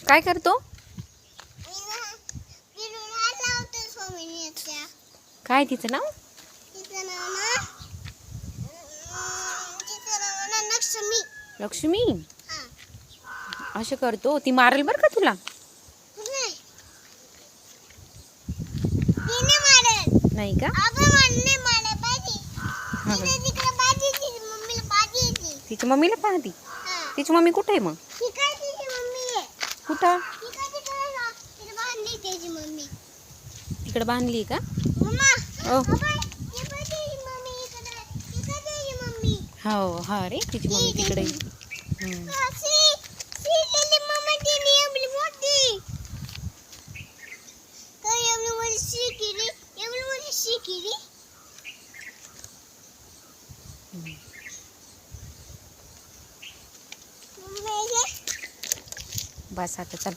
काय करतो? काय तिचं नाव? लक्ष्मी. असं करतो, ती मारेल बर का तुला. नाही का? तिच्या मम्मीला पाहती. तिची मम्मी कुठे आहे मग? कुठं? तिकडे बांधली का? हो हा रे, तिची मम्मी तिकडे. बस आता चल.